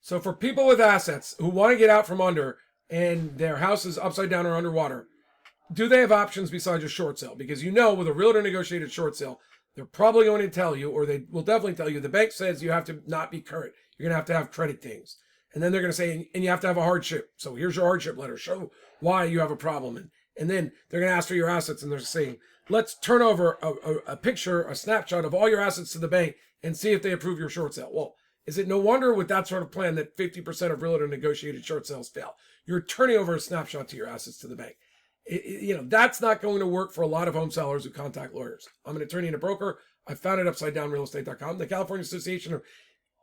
So for people with assets who want to get out from under and their house is upside down or underwater, do they have options besides a short sale? Because you know, with a realtor negotiated short sale, they're probably going to tell you, or they will definitely tell you, the bank says you have to not be current. You're going to have credit things. And then they're going to say, and you have to have a hardship. So here's your hardship letter. Show why you have a problem. And then they're going to ask for your assets. And they're saying, let's turn over a picture, a snapshot of all your assets to the bank and see if they approve your short sale. Well, is it no wonder with that sort of plan that 50% of realtor negotiated short sales fail? You're turning over a snapshot to your assets to the bank. That's not going to work for a lot of home sellers who contact lawyers. I'm an attorney and a broker. I founded UpsideDownRealEstate.com. The California Association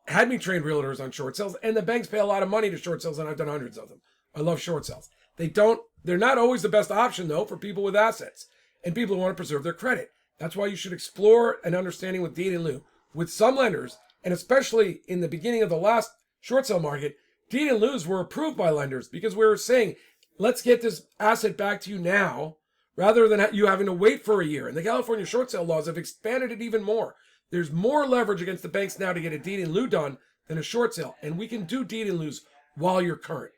had me train realtors on short sales, and the banks pay a lot of money to short sales, and I've done hundreds of them. I love short sales. They're not always the best option, though, for people with assets and people who want to preserve their credit. That's why you should explore an understanding with deed in lieu. With some lenders, and especially in the beginning of the last short sale market, deed in lieus were approved by lenders because we were saying, let's get this asset back to you now, rather than you having to wait for a year. And the California short sale laws have expanded it even more. There's more leverage against the banks now to get a deed in lieu done than a short sale. And we can do deed in lieus while you're current.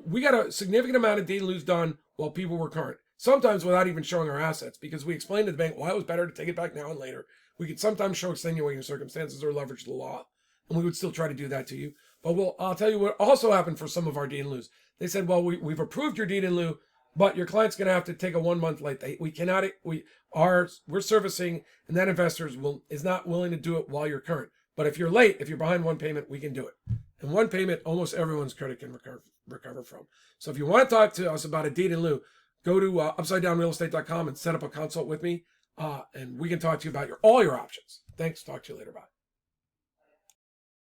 We got a significant amount of deed in lieus done while people were current. Sometimes without even showing our assets, because we explained to the bank why it was better to take it back now and later. We could sometimes show extenuating circumstances or leverage the law. And we would still try to do that to you. But I'll tell you what also happened for some of our deed in lieus. They said, well, we've approved your deed in lieu, but your client's going to have to take a 1 month late. We're servicing, and that investor is not willing to do it while you're current. But if you're late, if you're behind one payment, we can do it. And one payment, almost everyone's credit can recover from. So if you want to talk to us about a deed in lieu, go to UpsideDownRealEstate.com and set up a consult with me, and we can talk to you about all your options. Thanks. Talk to you later. Bye.